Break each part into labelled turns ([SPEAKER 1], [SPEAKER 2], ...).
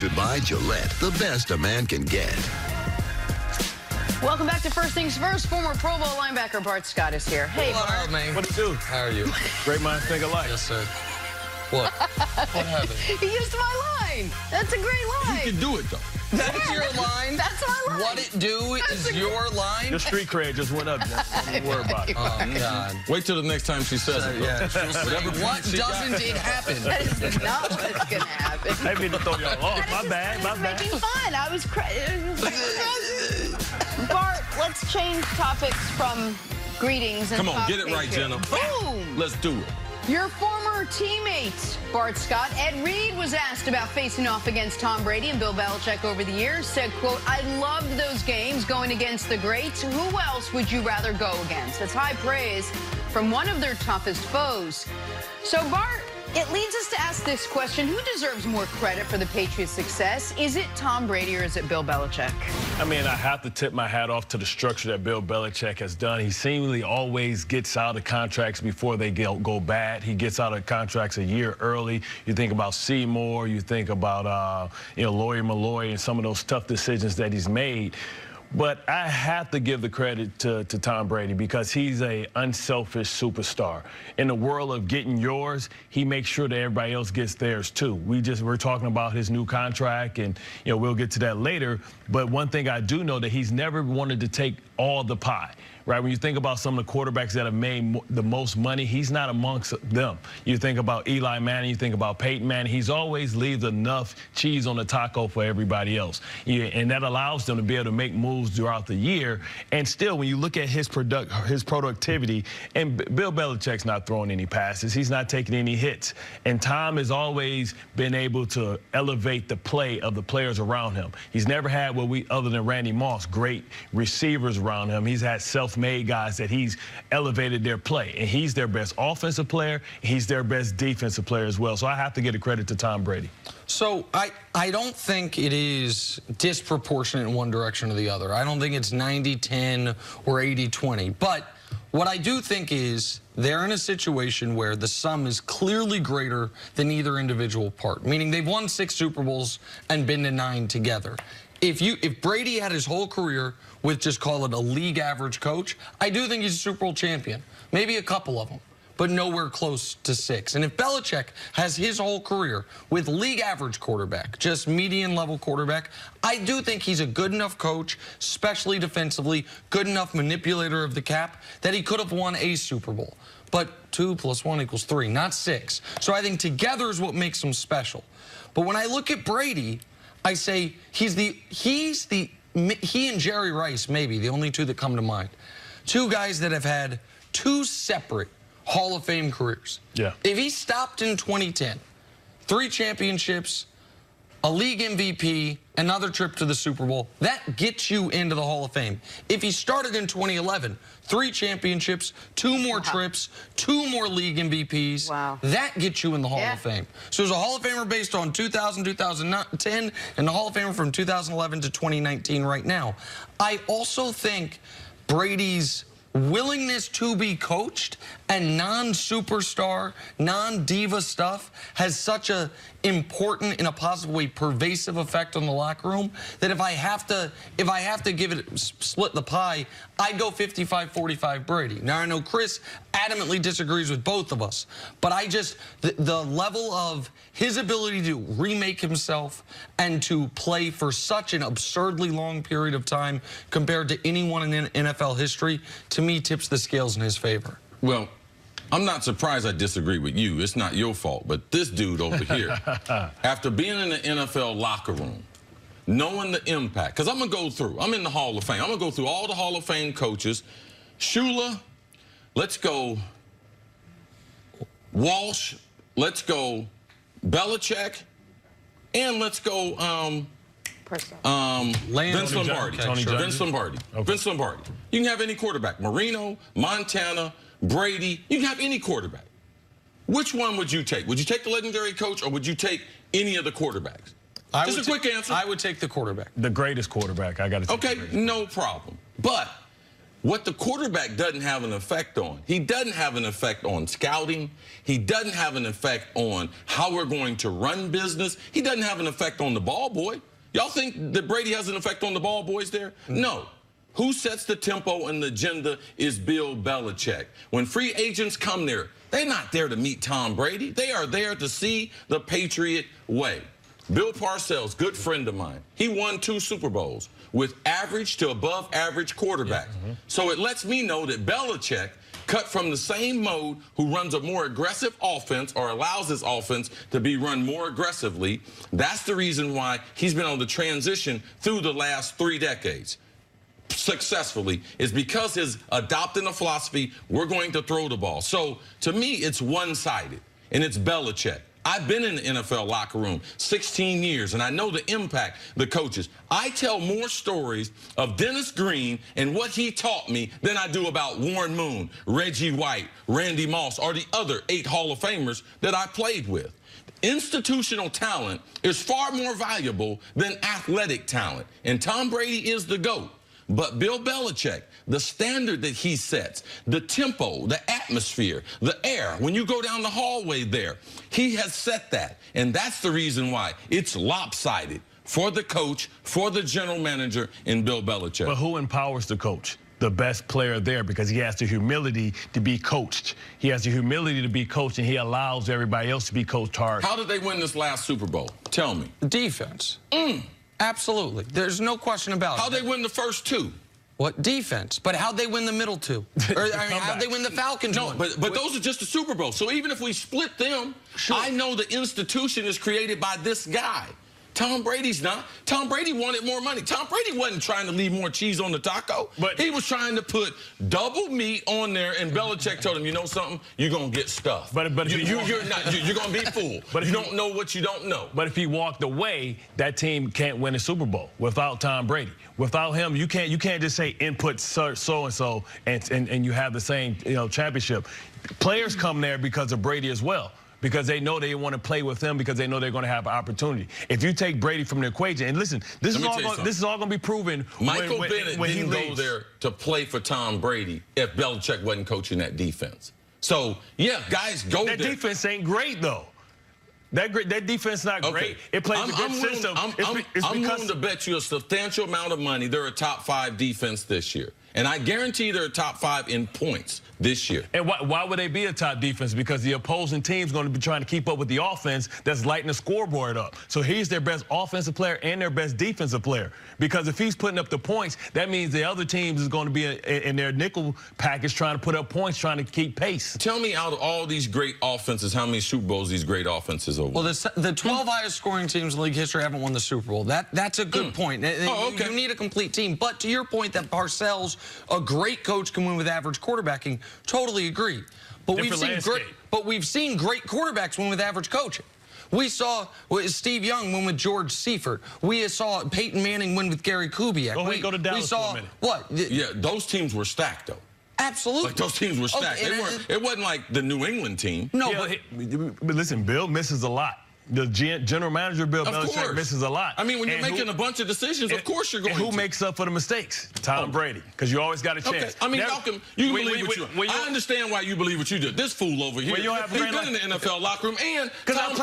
[SPEAKER 1] Goodbye, Gillette, the best a man can get.
[SPEAKER 2] Welcome back to First Things First. Former Pro Bowl linebacker Bart Scott is here. Hey, Bart.
[SPEAKER 3] Man.
[SPEAKER 4] What it do?
[SPEAKER 3] How are you?
[SPEAKER 4] Great minds think alike.
[SPEAKER 3] Yes, sir. What? What happened?
[SPEAKER 2] He used my line. That's a great line.
[SPEAKER 4] You can do it, though.
[SPEAKER 3] That's your line?
[SPEAKER 2] That's my line.
[SPEAKER 3] What it do is your line?
[SPEAKER 4] Your street cred just went up. Don't worry about it.
[SPEAKER 3] Oh, God.
[SPEAKER 4] Wait till the next time she says it.
[SPEAKER 3] Yeah, what doesn't it happen?
[SPEAKER 2] That is not what's going to happen.
[SPEAKER 4] I didn't mean to throw y'all off. My bad, my bad.
[SPEAKER 2] Making fun. I was Bart, let's change topics from greetings and
[SPEAKER 5] Come on,
[SPEAKER 2] talk
[SPEAKER 5] get it right,
[SPEAKER 2] Patriots.
[SPEAKER 5] Jenna.
[SPEAKER 2] Boom.
[SPEAKER 5] Let's do it.
[SPEAKER 2] Your former teammate, Bart Scott, Ed Reed, was asked about facing off against Tom Brady and Bill Belichick over the years. Said, quote, I loved those games going against the greats. Who else would you rather go against? That's high praise from one of their toughest foes. So, Bart, it leads us to ask this question. Who deserves more credit for the Patriots' success? Is it Tom Brady or is it Bill Belichick?
[SPEAKER 4] I mean, I have to tip my hat off to the structure that Bill Belichick has done. He seemingly always gets out of contracts before they go bad. He gets out of contracts a year early. You think about Seymour, you think about, Lawyer Malloy and some of those tough decisions that he's made. But I have to give the credit to Tom Brady because he's an unselfish superstar. In the world of getting yours, he makes sure that everybody else gets theirs too. We're talking about his new contract, and we'll get to that later. But one thing I do know that he's never wanted to take all the pie. Right, when you think about some of the quarterbacks that have made the most money, he's not amongst them. You think about Eli Manning, you think about Peyton Manning. He's always leaves enough cheese on the taco for everybody else. And that allows them to be able to make moves throughout the year. And still, when you look at his productivity, and Bill Belichick's not throwing any passes. He's not taking any hits. And Tom has always been able to elevate the play of the players around him. He's never had other than Randy Moss, great receivers around him. He's had self-made guys that he's elevated their play, and he's their best offensive player. He's their best defensive player as well. So I have to give the credit to Tom Brady.
[SPEAKER 3] So I don't think it is disproportionate in one direction or the other. I don't think it's 90-10 or 80-20. But what I do think is they're in a situation where the sum is clearly greater than either individual part, meaning they've won 6 Super Bowls and been to 9 together. If Brady had his whole career with just call it a league average coach, I do think he's a Super Bowl champion. Maybe a couple of them, but nowhere close to 6. And if Belichick has his whole career with league average quarterback, just median level quarterback, I do think he's a good enough coach, especially defensively, good enough manipulator of the cap, that he could have won a Super Bowl. But 2 + 1 = 3, not 6. So I think together is what makes him special. But when I look at Brady, I say he and Jerry Rice, maybe, the only 2 that come to mind. 2 guys that have had 2 separate Hall of Fame careers.
[SPEAKER 4] Yeah.
[SPEAKER 3] If he stopped in 2010, 3 championships, a league MVP, another trip to the Super Bowl, that gets you into the Hall of Fame. If he started in 2011, 3 championships, 2 more trips, 2 more league MVPs, that gets you in the Hall of Fame. So there's a Hall of Famer based on 2000, 2010, and the Hall of Famer from 2011 to 2019 right now. I also think Brady's willingness to be coached and non-superstar, non-diva stuff has such a important, in a positive way, pervasive effect on the locker room that if I have to give it, split the pie, I'd go 55-45 Brady. Now I know Chris adamantly disagrees with both of us, but the level of his ability to remake himself and to play for such an absurdly long period of time compared to anyone in NFL history, to me, tips the scales in his favor.
[SPEAKER 5] Well, I'm not surprised I disagree with you. It's not your fault. But this dude over here, after being in the NFL locker room, knowing the impact, because I'm going to go through. I'm in the Hall of Fame. I'm going to go through all the Hall of Fame coaches. Shula, let's go Walsh, let's go Belichick, and let's go Vince Lombardi. Vince Lombardi. Vince Lombardi. You can have any quarterback. Marino, Montana, Brady. You can have any quarterback. Which one would you take? Would you take the legendary coach, or would you take any of the quarterbacks? Just a quick answer.
[SPEAKER 3] I would take the quarterback.
[SPEAKER 4] The greatest quarterback. I got to take.
[SPEAKER 5] Okay, no problem. But what the quarterback doesn't have an effect on. He doesn't have an effect on scouting. He doesn't have an effect on how we're going to run business. He doesn't have an effect on the ball boy. Y'all think that Brady has an effect on the ball boys there? No. Who sets the tempo and the agenda is Bill Belichick. When free agents come there, they're not there to meet Tom Brady. They are there to see the Patriot way. Bill Parcells, good friend of mine, he won 2 Super Bowls with average to above average quarterback. So it lets me know that Belichick cut from the same mode who runs a more aggressive offense or allows his offense to be run more aggressively. That's the reason why he's been able to transition through the last 3 decades successfully, is because he's adopting a philosophy, we're going to throw the ball. So to me, it's one-sided, and it's Belichick. I've been in the NFL locker room 16 years, and I know the impact the coaches. I tell more stories of Dennis Green and what he taught me than I do about Warren Moon, Reggie White, Randy Moss, or the other 8 Hall of Famers that I played with. Institutional talent is far more valuable than athletic talent, and Tom Brady is the GOAT. But Bill Belichick, the standard that he sets, the tempo, the atmosphere, the air, when you go down the hallway there, he has set that. And that's the reason why it's lopsided for the coach, for the general manager, and Bill Belichick.
[SPEAKER 4] But who empowers the coach? The best player there, because he has the humility to be coached. He has the humility to be coached, and he allows everybody else to be coached hard.
[SPEAKER 5] How did they win this last Super Bowl? Tell me.
[SPEAKER 3] Defense. Absolutely. There's no question about it.
[SPEAKER 5] How'd they win the first 2?
[SPEAKER 3] What? Defense. But how'd they win the middle 2? Or how'd they win the Falcons?
[SPEAKER 5] No, but those are just the Super Bowl. So even if we split them, I know the institution is created by this guy. Tom Brady's not. Tom Brady wanted more money. Tom Brady wasn't trying to leave more cheese on the taco. But he was trying to put double meat on there, and Belichick told him, you know something? You're going to get stuffed. But you're going to be full. But you don't know what you don't know.
[SPEAKER 4] But if he walked away, that team can't win a Super Bowl without Tom Brady. Without him, you can't just say input so-and-so and you have the same championship. Players come there because of Brady as well, because they know they want to play with him, because they know they're going to have an opportunity. If you take Brady from the equation, and listen, this is all going to be proven
[SPEAKER 5] Michael
[SPEAKER 4] when
[SPEAKER 5] Bennett
[SPEAKER 4] he
[SPEAKER 5] didn't
[SPEAKER 4] leaves.
[SPEAKER 5] go there to play for Tom Brady if Belichick wasn't coaching that defense. So, yeah, guys go there.
[SPEAKER 4] That defense ain't great, though. That defense is not great. It plays a good system.
[SPEAKER 5] I'm willing to bet you a substantial amount of money they're a top 5 defense this year. And I guarantee they're a top 5 in points this year.
[SPEAKER 4] And why would they be a top defense? Because the opposing team's going to be trying to keep up with the offense that's lighting the scoreboard up. So he's their best offensive player and their best defensive player. Because if he's putting up the points, that means the other teams is going to be in their nickel package trying to put up points, trying to keep pace.
[SPEAKER 5] Tell me, out of all these great offenses, how many Super Bowls these great offenses over?
[SPEAKER 3] Well, the 12 highest scoring teams in league history haven't won the Super Bowl. That's a good point.
[SPEAKER 5] Okay.
[SPEAKER 3] You need a complete team. But to your point that Parcells, a great coach, can win with average quarterbacking, totally agree. But we've seen great quarterbacks win with average coaching. We saw Steve Young win with George Seifert. We saw Peyton Manning win with Gary Kubiak.
[SPEAKER 4] Go to Dallas for a minute.
[SPEAKER 3] What?
[SPEAKER 5] Yeah, those teams were stacked, though.
[SPEAKER 3] Absolutely.
[SPEAKER 5] Like, those teams were stacked. It wasn't like the New England team.
[SPEAKER 3] No,
[SPEAKER 4] but listen, Bill misses a lot. The general manager, Bill Belichick, misses a lot.
[SPEAKER 5] I mean, when you're making a bunch of decisions, of course you're going to.
[SPEAKER 4] Who makes up for the mistakes? Tom Brady, because you always got a chance.
[SPEAKER 5] Okay. I mean, Malcolm, you believe what you do. I understand why you believe what you do. This fool over here, he's been in the NFL locker room, and because I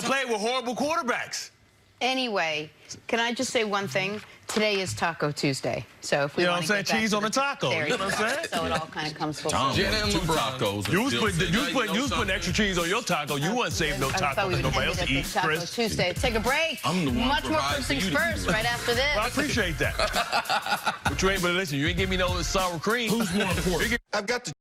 [SPEAKER 5] played with horrible quarterbacks.
[SPEAKER 2] Anyway, can I just say one thing? Today is Taco Tuesday. So if we want to get back
[SPEAKER 4] cheese
[SPEAKER 2] to
[SPEAKER 4] on the taco.
[SPEAKER 2] There
[SPEAKER 4] you know what I'm saying?
[SPEAKER 2] So it all kind of comes full
[SPEAKER 5] circle.
[SPEAKER 2] Tacos.
[SPEAKER 4] You was putting extra cheese on your taco. You wasn't saving no taco that nobody else eats, Chris.
[SPEAKER 2] Taco Tuesday. Let's take a break.
[SPEAKER 5] I'm the one
[SPEAKER 2] Much more first things first right after this.
[SPEAKER 4] Well, I appreciate that. But you ain't, but listen, you ain't give me no sour cream.
[SPEAKER 5] Who's more important?
[SPEAKER 1] I've got to